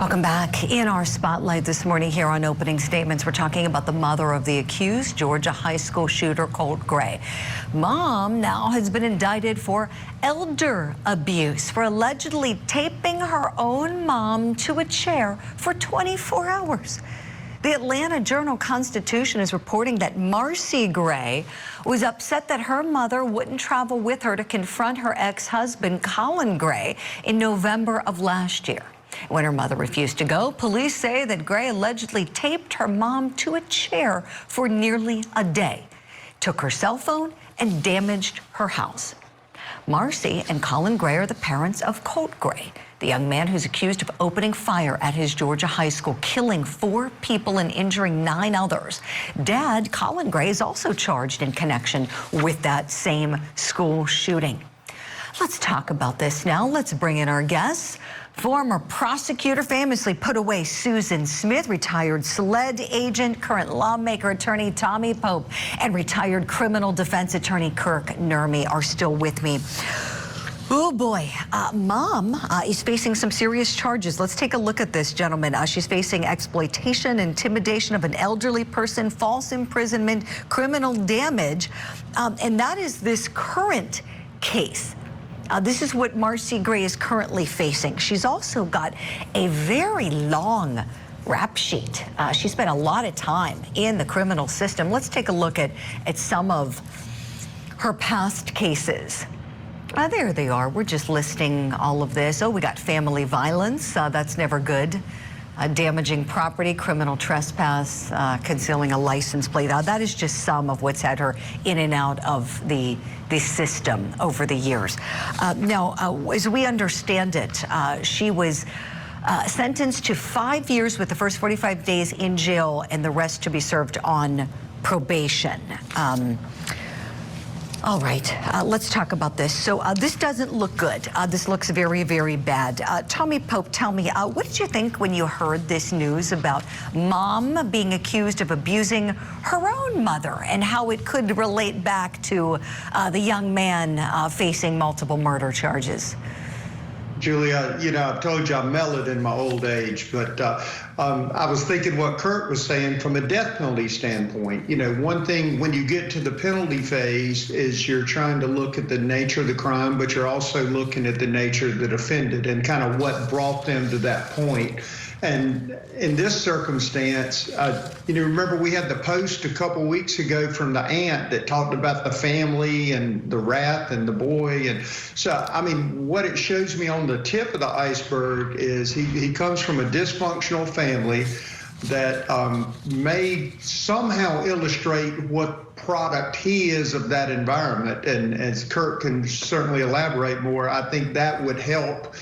Welcome back. In our spotlight this morning here on Opening Statements, we're talking about the mother of the accused Georgia high school shooter, Colt Gray. Mom now has been indicted for elder abuse for allegedly taping her own mom to a chair for 24 hours. The Atlanta Journal-Constitution is reporting that Marcee Gray was upset that her mother wouldn't travel with her to confront her ex-husband, Colt Gray, in November of last year. When her mother refused to go, police say that Gray allegedly taped her mom to a chair for nearly a day, took her cell phone, and damaged her house. Marcee and Colt Gray are the parents of Colt Gray, the young man who's accused of opening fire at his Georgia high school, killing 4 people and injuring 9 others. Dad, Colt Gray, is also charged in connection with that same school shooting. Let's talk about this now. Let's bring in our guests. Former prosecutor famously put away Susan Smith, retired SLED agent, current lawmaker attorney Tommy Pope, and retired criminal defense attorney Kirk Nurmi are still with me. Oh boy, Mom is facing some serious charges. Let's take a look at this, gentlemen. She's facing exploitation, intimidation of an elderly person, false imprisonment, criminal damage, and that is this current case. This is what Marcee Gray is currently facing. She's also got a very long rap sheet. She spent a lot of time in the criminal system. Let's take a look at some of her past cases. There they are. We're just listing all of this. Oh, we got family violence. That's never good. Damaging property, criminal trespass, concealing a license plate. That is just some of what's had her in and out of the system over the years. Now, as we understand it, she was sentenced to 5 years with the first 45 days in jail and the rest to be served on probation. All right, let's talk about this. So this doesn't look good. This looks very, very bad. Tommy Pope, tell me, what did you think when you heard this news about Mom being accused of abusing her own mother and how it could relate back to the young man facing multiple murder charges? Julia, you know, I've told you I'm mellowed in my old age, but I was thinking what Kurt was saying from a death penalty standpoint. You know, one thing when you get to the penalty phase is you're trying to look at the nature of the crime, but you're also looking at the nature of the defendant and kind of what brought them to that point. And in this circumstance, you know, remember we had the post a couple weeks ago from the aunt that talked about the family and the wrath and the boy. And so, I mean, what it shows me on the tip of the iceberg is he comes from a dysfunctional family that may somehow illustrate what product he is of that environment. And as Kurt can certainly elaborate more, I think that would help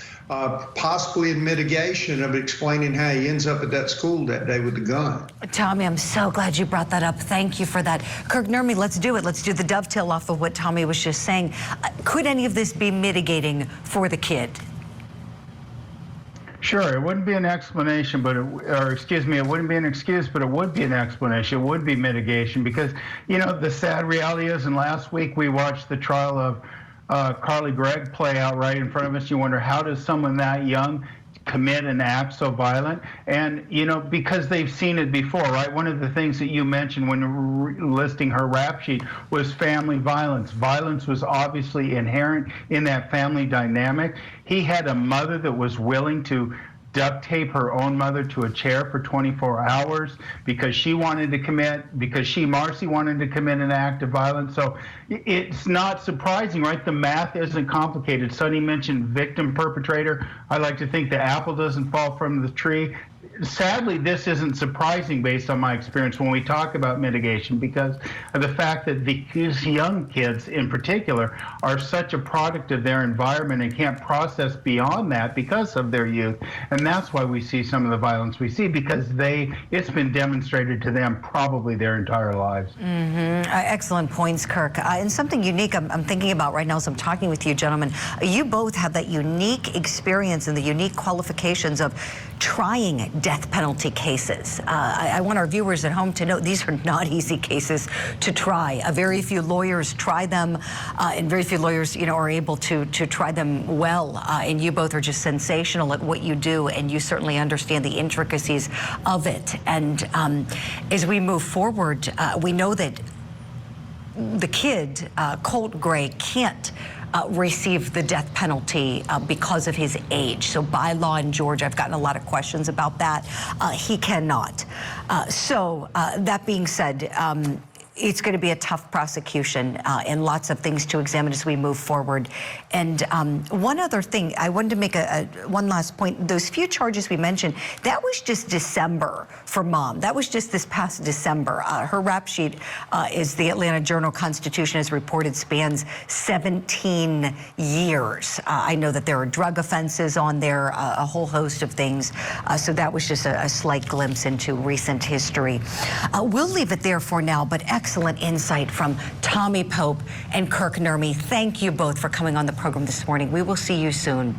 possibly in mitigation of explaining how he ends up at that school that day with the gun. Tommy, I'm so glad you brought that up. Thank you for that. Kirk Nurmi, let's do it. Let's do the dovetail off of what Tommy was just saying. Could any of this be mitigating for the kid? Sure, it wouldn't be an explanation, but it wouldn't be an excuse, but it would be an explanation. It would be mitigation because, you know, the sad reality is, and last week we watched the trial of Carly Gregg play out right in front of us. You wonder, how does someone that young commit an act so violent? And, you know, because they've seen it before, right? One of the things that you mentioned when listing her rap sheet was family violence. Violence was obviously inherent in that family dynamic. He had a mother that was willing to duct tape her own mother to a chair for 24 hours because she wanted to Marcee wanted to commit an act of violence. So it's not surprising, right? The math isn't complicated. Sonny mentioned victim perpetrator. I like to think the apple doesn't fall from the tree. Sadly, this isn't surprising based on my experience when we talk about mitigation because of the fact that these young kids in particular are such a product of their environment and can't process beyond that because of their youth. And that's why we see some of the violence we see, because it's been demonstrated to them probably their entire lives. Excellent points, Kirk. And something unique I'm thinking about right now as I'm talking with you, gentlemen. You both have that unique experience and the unique qualifications of trying death penalty cases. I want our viewers at home to know these are not easy cases to try. Very few lawyers try them, and very few lawyers, are able to try them well. And you both are just sensational at what you do, and you certainly understand the intricacies of it. And as we move forward, we know that the kid, Colt Gray, can't receive the death penalty because of his age. So by law in Georgia, I've gotten a lot of questions about that. He cannot. So that being said, it's going to be a tough prosecution and lots of things to examine as we move forward. And one other thing, I wanted to make one last point. Those few charges we mentioned, that was just December for Mom. That was just this past December. Her rap sheet, is the Atlanta Journal-Constitution has reported, spans 17 years. I know that there are drug offenses on there, a whole host of things. So that was just a slight glimpse into recent history. We'll leave it there for now, but excellent insight from Tommy Pope and Kirk Nurmi. Thank you both for coming on the program this morning. We will see you soon.